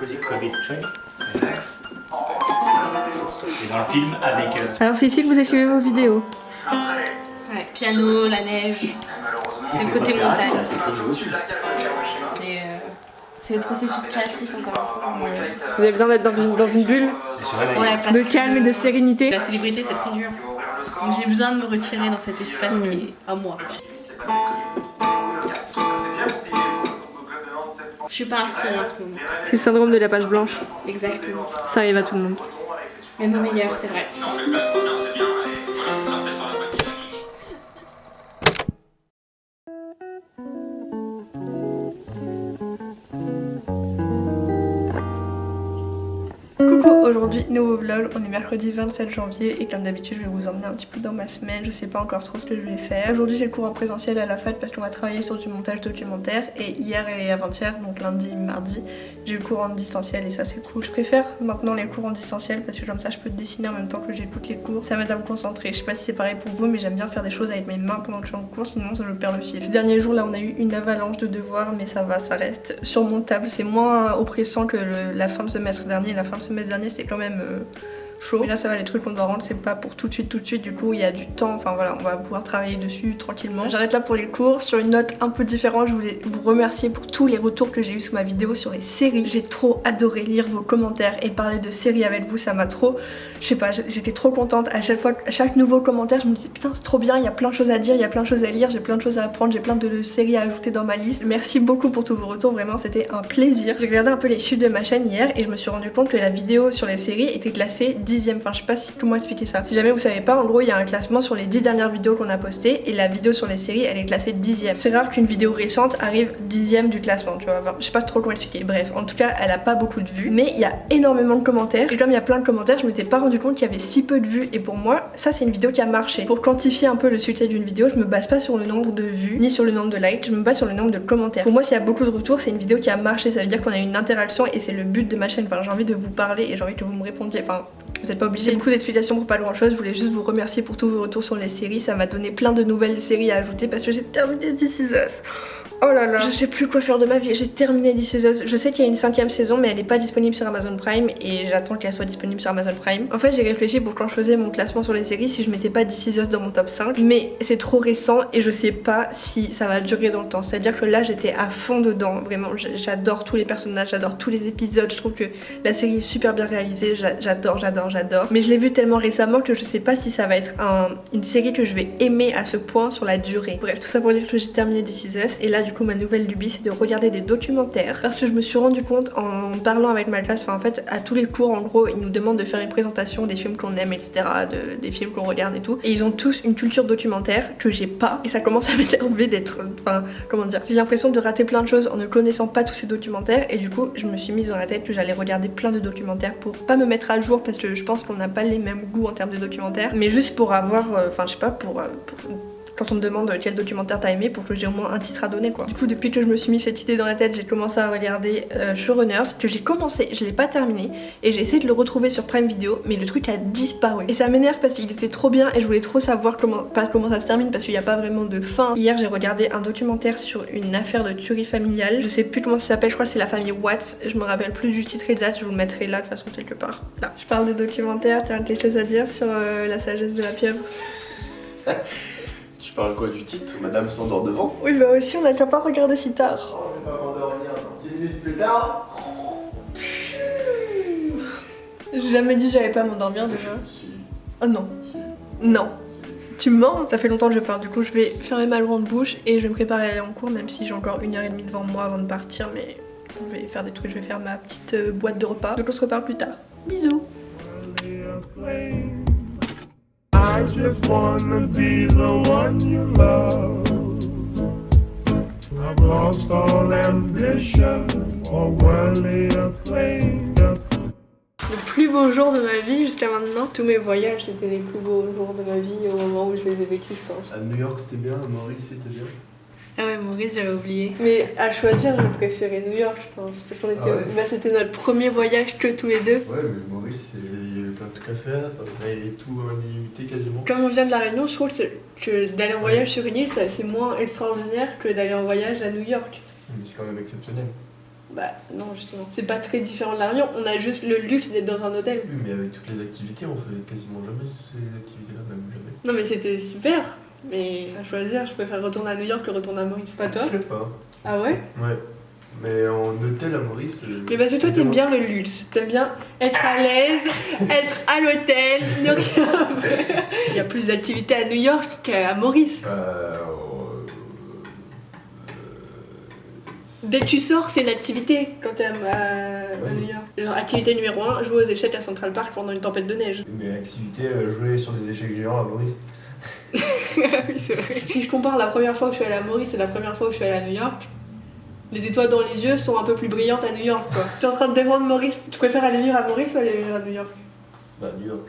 Covid training. Et dans le film avec... Alors c'est ici que vous écrivez vos vidéos. Ouais, piano, la neige, c'est le côté montagne. C'est le processus créatif encore une fois. Vous avez besoin d'être dans une bulle Ouais, de calme et de sérénité. La célébrité c'est très dur. Donc j'ai besoin de me retirer dans cet espace qui est à moi. Je suis pas inspirée en ce moment. C'est le syndrome de la page blanche. Exactement. Ça arrive à tout le monde. Mais nos meilleurs, c'est vrai. Coucou, aujourd'hui nouveau vlog, on est mercredi 27 janvier et comme d'habitude je vais vous emmener un petit peu dans ma semaine, je sais pas encore trop ce que je vais faire. Aujourd'hui j'ai le cours en présentiel à la fac parce qu'on va travailler sur du montage documentaire et hier et avant-hier, donc lundi, mardi, j'ai eu le cours en distanciel et ça c'est cool. Je préfère maintenant les cours en distanciel parce que comme ça je peux dessiner en même temps que j'écoute les cours, ça m'aide à me concentrer. Je sais pas si c'est pareil pour vous mais j'aime bien faire des choses avec mes mains pendant que je suis en cours sinon je perds le fil. Ces derniers jours là on a eu une avalanche de devoirs mais ça va, ça reste surmontable, c'est moins oppressant que la fin de semestre dernier. La fin de semestre dernier c'est quand même chaud. Mais là ça va, les trucs qu'on doit rendre c'est pas pour tout de suite, du coup il y a du temps, enfin voilà, on va pouvoir travailler dessus tranquillement. J'arrête là pour les cours. Sur une note un peu différente, je voulais vous remercier pour tous les retours que j'ai eu sous ma vidéo sur les séries. J'ai trop adoré lire vos commentaires et parler de séries avec vous, ça m'a trop, je sais pas, j'étais trop contente. À chaque fois, à chaque nouveau commentaire je me disais putain c'est trop bien, il y a plein de choses à dire, il y a plein de choses à lire, j'ai plein de choses à apprendre, j'ai plein de séries à ajouter dans ma liste. Merci beaucoup pour tous vos retours, vraiment c'était un plaisir. J'ai regardé un peu les chiffres de ma chaîne hier et je me suis rendu compte que la vidéo sur les séries était classée 10ème, enfin je sais pas comment expliquer ça. Si jamais vous savez pas, en gros il y a un classement sur les 10 dernières vidéos qu'on a postées et la vidéo sur les séries elle est classée 10ème. C'est rare qu'une vidéo récente arrive 10ème du classement, tu vois, enfin, je sais pas trop comment expliquer. Bref, en tout cas elle a pas beaucoup de vues mais il y a énormément de commentaires et comme il y a plein de commentaires je m'étais pas rendu compte qu'il y avait si peu de vues et pour moi ça c'est une vidéo qui a marché. Pour quantifier un peu le succès d'une vidéo je me base pas sur le nombre de vues ni sur le nombre de likes, je me base sur le nombre de commentaires. Pour moi s'il y a beaucoup de retours c'est une vidéo qui a marché, ça veut dire qu'on a une interaction et c'est le but de ma chaîne. Enfin j'ai envie de vous parler et j'ai envie que vous me répondiez, enfin vous êtes pas obligé. J'ai beaucoup d'explications pour pas grand chose, je voulais juste vous remercier pour tous vos retours sur les séries, ça m'a donné plein de nouvelles séries à ajouter parce que j'ai terminé This Is Us. Oh là là, je sais plus quoi faire de ma vie, j'ai terminé This Is Us. Je sais qu'il y a une 5ème saison mais elle est pas disponible sur Amazon Prime et j'attends qu'elle soit disponible sur Amazon Prime. En fait j'ai réfléchi pour quand je faisais mon classement sur les séries si je mettais pas This Is Us dans mon top 5 mais c'est trop récent et je sais pas si ça va durer dans le temps. C'est à dire que là j'étais à fond dedans, vraiment j'adore tous les personnages, j'adore tous les épisodes, je trouve que la série est super bien réalisée, j'adore. Mais je l'ai vu tellement récemment que je sais pas si ça va être une série que je vais aimer à ce point sur la durée. Bref, tout ça pour dire que j'ai terminé This Is Us et là du coup ma nouvelle lubie c'est de regarder des documentaires parce que je me suis rendu compte en parlant avec ma classe, enfin en fait à tous les cours en gros ils nous demandent de faire une présentation des films qu'on aime etc, des films qu'on regarde et tout et ils ont tous une culture documentaire que j'ai pas et ça commence à m'énerver d'être, enfin comment dire, j'ai l'impression de rater plein de choses en ne connaissant pas tous ces documentaires et du coup je me suis mise dans la tête que j'allais regarder plein de documentaires pour pas me mettre à jour parce que je pense qu'on n'a pas les mêmes goûts en termes de documentaires mais juste pour avoir, enfin je sais pas, pour quand on me demande quel documentaire t'as aimé pour que j'ai au moins un titre à donner quoi. Du coup depuis que je me suis mis cette idée dans la tête j'ai commencé à regarder Showrunners que j'ai commencé, je l'ai pas terminé et j'ai essayé de le retrouver sur Prime Video mais le truc a disparu et ça m'énerve parce qu'il était trop bien et je voulais trop savoir comment ça se termine parce qu'il n'y a pas vraiment de fin. Hier j'ai regardé un documentaire sur une affaire de tuerie familiale, je sais plus comment ça s'appelle, je crois que c'est la famille Watts, je me rappelle plus du titre exact, je vous le mettrai là de toute façon quelque part. Là. Je parle de documentaire, t'as quelque chose à dire sur la sagesse de la pieuvre? Tu parles quoi du titre? Madame s'endort devant? Oui bah aussi on n'a qu'à pas regarder si tard. Oh, on va pas m'endormir 10 minutes plus tard. J'ai jamais dit j'allais pas m'endormir déjà. Si. Oh non. Non. Tu mens? Ça fait longtemps que je parle, du coup je vais fermer ma grande bouche et je vais me préparer à aller en cours même si j'ai encore 1h30 devant moi avant de partir mais je vais faire des trucs, je vais faire ma petite boîte de repas. Donc on se reparle plus tard. Bisous. I just wanna be the one you love. I've lost all ambition or worldly acclaim. Le plus beau jour de ma vie jusqu'à maintenant. Tous mes voyages c'était les plus beaux jours de ma vie au moment où je les ai vécus je pense. À New York c'était bien, à Maurice c'était bien. Ah ouais, Maurice j'avais oublié. Mais à choisir je préférais New York je pense. Parce qu'on était, Ah ouais. bah, c'était notre premier voyage que tous les deux. Ouais mais Maurice il y avait plein de trucs à faire, et tout illimité quasiment. Comme on vient de la Réunion, je trouve que d'aller en voyage sur une île c'est moins extraordinaire que d'aller en voyage à New York. Mais c'est quand même exceptionnel. Bah non, justement. C'est pas très différent de La Réunion. On a juste le luxe d'être dans un hôtel. Oui, mais avec toutes les activités, on fait quasiment jamais ces activités-là, même jamais. Non, mais c'était super. Mais à choisir, je préfère retourner à New York que retourner à Maurice. Pas toi? Je sais pas. Ah ouais? Ouais. Mais en hôtel à Maurice. Mais parce que toi, t'aimes bien le luxe. T'aimes bien être à l'aise, être à l'hôtel. Donc, il y a plus d'activités à New York qu'à Maurice. Dès que tu sors, c'est une activité quand t'es à New York. Genre, activité numéro 1, jouer aux échecs à Central Park pendant une tempête de neige. Mais activité, jouer sur des échecs géants à Maurice. Oui, c'est vrai. Si je compare la première fois où je suis allée à Maurice et la première fois où je suis allée à New York, les étoiles dans les yeux sont un peu plus brillantes à New York, quoi. T'es en train de défendre Maurice. Tu préfères aller vivre à Maurice ou aller vivre à New York? Bah, New York.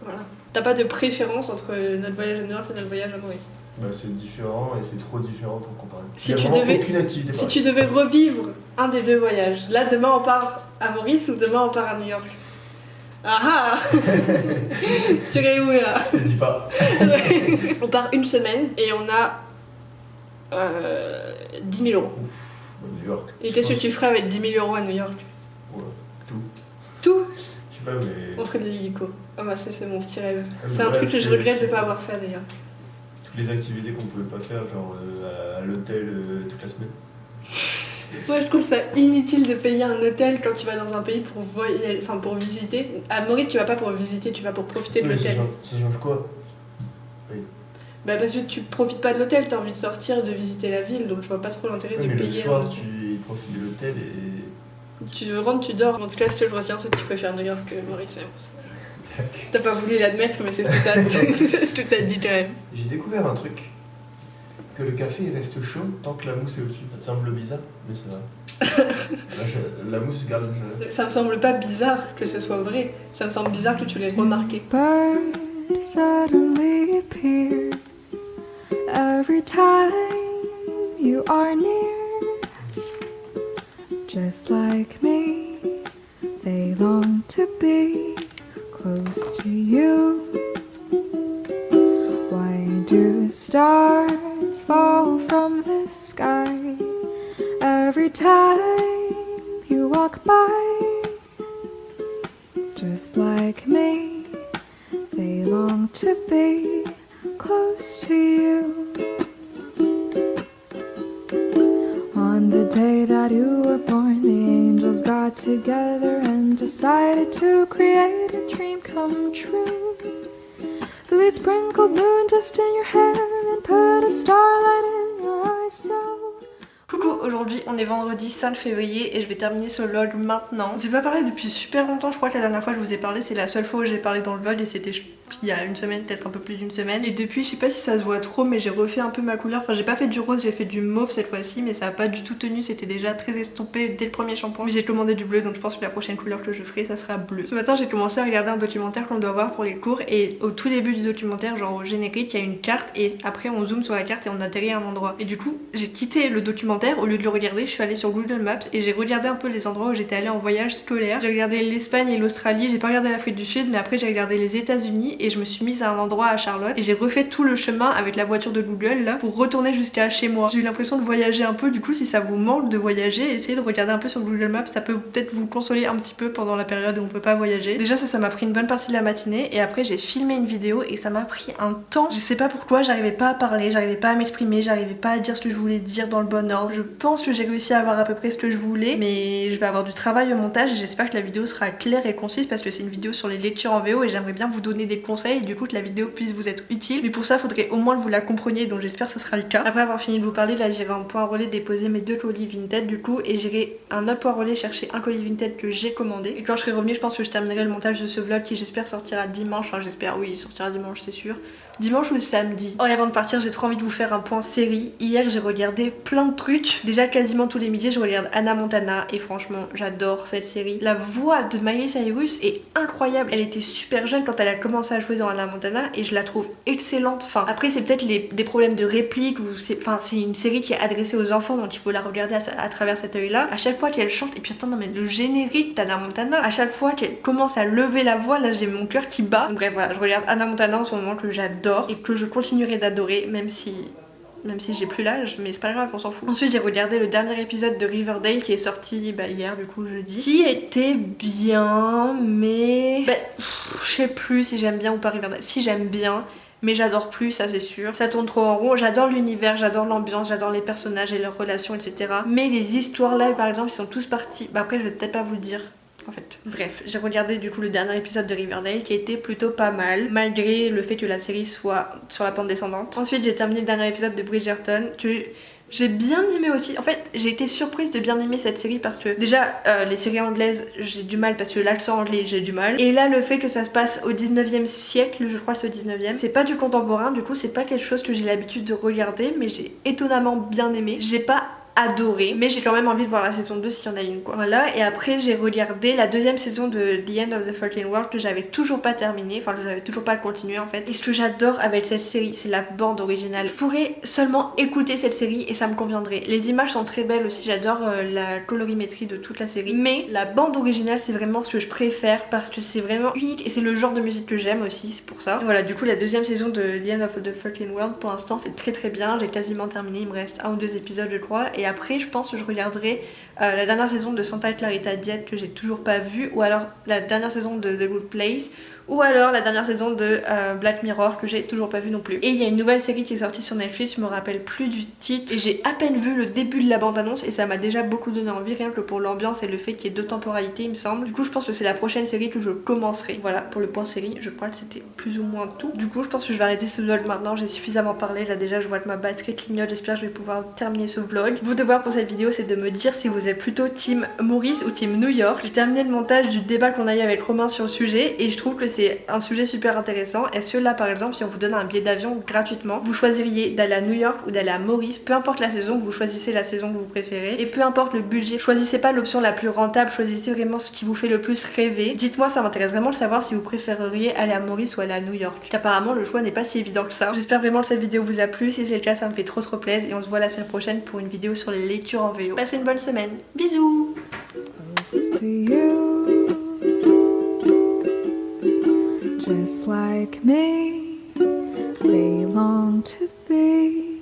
Voilà. T'as pas de préférence entre notre voyage à New York et notre voyage à Maurice? Bah, c'est différent et c'est trop différent pour comparer. Si Il y a tu vraiment devais- aucune activité Si pareille. tu devais revivre un des deux voyages, là demain on part à Maurice ou demain on part à New York? Ah ah. Tirez où là? Je te dis pas. On part une semaine et on a 10 000 euros. Bah, New York. Et qu'est-ce que tu ferais avec 10 000 euros à New York? Ouais, tout. Tout? Je sais pas, mais. On ferait de l'hélico. Ah bah c'est mon petit rêve. Ah, mais C'est un ouais, truc que je c'est- regrette de pas avoir fait d'ailleurs. Toutes les activités qu'on pouvait pas faire, genre à l'hôtel toute la semaine. Moi je trouve ça inutile de payer un hôtel quand tu vas dans un pays pour voyager, enfin pour visiter. À Maurice tu vas pas pour visiter, tu vas pour profiter de Mais l'hôtel. ça change quoi? Bah parce que tu profites pas de l'hôtel, t'as envie de sortir, de visiter la ville, donc je vois pas trop l'intérêt Oui, de mais le payer. soir, tu profites de l'hôtel et. Tu rentres, tu dors. En tout cas, ce que je retiens, c'est que tu préfères New York que Maurice. Mais bon, t'as pas voulu l'admettre, mais c'est ce que t'as ce que t'as dit quand même. J'ai découvert un truc. Que le café il reste chaud tant que la mousse est au-dessus. Ça te semble bizarre, mais c'est vrai. La mousse garde. Ça me semble pas bizarre que ce soit vrai. Ça me semble bizarre que tu l'aies remarqué. Bird suddenly appear every time you are near. Just like me, they long to be close to you. Why do stars fall from the sky every time you walk by? Just like me, they long to be close to you. On the day that you were born, the angels got together and decided to create a dream come true. So they sprinkled moon dust in your hair and put a starlight in your eyes. So Coucou, aujourd'hui on est vendredi 5 février et je vais terminer ce vlog maintenant. J'ai pas parlé depuis super longtemps, je crois que la dernière fois je vous ai parlé, c'est la seule fois où j'ai parlé dans le vlog et c'était il y a une semaine, peut-être un peu plus d'une semaine. Et depuis, je sais pas si ça se voit trop, mais j'ai refait un peu ma couleur. Enfin, j'ai pas fait du rose, j'ai fait du mauve cette fois-ci, mais ça a pas du tout tenu, c'était déjà très estompé dès le premier shampoing. Mais j'ai commandé du bleu, donc je pense que la prochaine couleur que je ferai, ça sera bleu. Ce matin, j'ai commencé à regarder un documentaire qu'on doit voir pour les cours et au tout début du documentaire, genre au générique, il y a une carte et après on zoome sur la carte et on atterrit à un endroit. Et du coup, j'ai quitté le documentaire, au lieu de le regarder, je suis allée sur Google Maps et j'ai regardé un peu les endroits où j'étais allée en voyage scolaire. J'ai regardé l'Espagne et l'Australie, j'ai pas regardé l'Afrique du Sud, mais après j'ai regardé les États-Unis et je me suis mise à un endroit à Charlotte et j'ai refait tout le chemin avec la voiture de Google là pour retourner jusqu'à chez moi. J'ai eu l'impression de voyager un peu, du coup si ça vous manque de voyager, essayez de regarder un peu sur Google Maps, ça peut peut-être vous consoler un petit peu pendant la période où on peut pas voyager. Déjà ça m'a pris une bonne partie de la matinée et après j'ai filmé une vidéo et ça m'a pris un temps. Je sais pas pourquoi, j'arrivais pas à parler, j'arrivais pas à m'exprimer, j'arrivais pas à dire ce que je voulais dire dans le bon ordre. Je pense que j'ai réussi à avoir à peu près ce que je voulais, mais je vais avoir du travail au montage et j'espère que la vidéo sera claire et concise parce que c'est une vidéo sur les lectures en VO et j'aimerais bien vous donner des conseils et du coup que la vidéo puisse vous être utile. Mais pour ça, faudrait au moins que vous la compreniez, donc j'espère que ce sera le cas. Après avoir fini de vous parler, là j'irai en point relais déposer mes 2 colis Vinted du coup et j'irai un autre point relais chercher un colis Vinted que j'ai commandé. Et quand je serai revenue, je pense que je terminerai le montage de ce vlog qui j'espère sortira dimanche. Enfin j'espère, oui, il sortira dimanche, c'est sûr. Dimanche ou samedi. Oh, et avant de partir, j'ai trop envie de vous faire un point série. Hier, j'ai regardé plein de trucs. Déjà, quasiment tous les midis, je regarde Hannah Montana et franchement, j'adore cette série. La voix de Miley Cyrus est incroyable. Elle était super jeune quand elle a commencé à jouer dans Hannah Montana et je la trouve excellente. Enfin, après, c'est peut-être des problèmes de réplique ou c'est une série qui est adressée aux enfants donc il faut la regarder à travers cet œil-là. À chaque fois qu'elle chante, et puis attends, non mais le générique d'Hannah Montana, à chaque fois qu'elle commence à lever la voix, là j'ai mon cœur qui bat. Donc bref, voilà, je regarde Hannah Montana en ce moment que j'adore et que je continuerai d'adorer même si même si j'ai plus l'âge, mais c'est pas grave, on s'en fout. Ensuite j'ai regardé le dernier épisode de Riverdale qui est sorti hier du coup jeudi, qui était bien, mais je sais plus si j'aime bien ou pas Riverdale. Si j'aime bien, mais j'adore plus, ça c'est sûr. Ça tourne trop en rond. J'adore l'univers, j'adore l'ambiance, j'adore les personnages et leurs relations, etc. Mais les histoires là, par exemple, ils sont tous partis. Bah après, je vais peut-être pas vous le dire. En fait, bref, j'ai regardé du coup le dernier épisode de Riverdale qui était plutôt pas mal, malgré le fait que la série soit sur la pente descendante. Ensuite, j'ai terminé le dernier épisode de Bridgerton, que j'ai bien aimé aussi. En fait, j'ai été surprise de bien aimer cette série parce que déjà, les séries anglaises, j'ai du mal parce que l'accent anglais, j'ai du mal. Et là, le fait que ça se passe au 19e siècle, je crois que c'est au 19e, c'est pas du contemporain, du coup, c'est pas quelque chose que j'ai l'habitude de regarder, mais j'ai étonnamment bien aimé. J'ai pas adoré, mais j'ai quand même envie de voir la saison 2 s'il y en a une quoi. Voilà, et après j'ai regardé la deuxième saison de The End of the 13th World que j'avais toujours pas terminé, enfin je n'avais toujours pas continué en fait. Et ce que j'adore avec cette série, c'est la bande originale. Je pourrais seulement écouter cette série et ça me conviendrait. Les images sont très belles aussi, j'adore la colorimétrie de toute la série, mais la bande originale c'est vraiment ce que je préfère parce que c'est vraiment unique et c'est le genre de musique que j'aime aussi, c'est pour ça. Et voilà, du coup la deuxième saison de The End of the 13th World pour l'instant c'est très bien, j'ai quasiment terminé, il me reste 1 ou 2 épisodes je crois, et après je pense que je regarderai la dernière saison de Santa Clarita Diet que j'ai toujours pas vue, ou alors la dernière saison de The Good Place, ou alors la dernière saison de Black Mirror que j'ai toujours pas vue non plus. Et il y a une nouvelle série qui est sortie sur Netflix, je me rappelle plus du titre, et j'ai à peine vu le début de la bande-annonce et ça m'a déjà beaucoup donné envie, rien que pour l'ambiance et le fait qu'il y ait 2 temporalités il me semble. Du coup je pense que c'est la prochaine série que je commencerai. Voilà pour le point série, je crois que c'était plus ou moins tout. Du coup je pense que je vais arrêter ce vlog maintenant, j'ai suffisamment parlé, là déjà je vois que ma batterie clignote, j'espère que je vais pouvoir terminer ce vlog. Vos devoirs pour cette vidéo c'est de me dire si vous êtes plutôt team Maurice ou team New York. J'ai terminé le montage du débat qu'on a eu avec Romain sur le sujet et je trouve que c'est un sujet super intéressant. Est-ce que là par exemple si on vous donne un billet d'avion gratuitement, vous choisiriez d'aller à New York ou d'aller à Maurice? Peu importe la saison, vous choisissez la saison que vous préférez et peu importe le budget, choisissez pas l'option la plus rentable, choisissez vraiment ce qui vous fait le plus rêver. Dites-moi, ça m'intéresse vraiment de savoir si vous préféreriez aller à Maurice ou aller à New York. Apparemment le choix n'est pas si évident que ça. J'espère vraiment que cette vidéo vous a plu, si c'est le cas ça me fait trop plaisir et on se voit la semaine prochaine pour une vidéo sur les lectures en VO. Passez une bonne semaine, bisous. To you, just like me, they long to be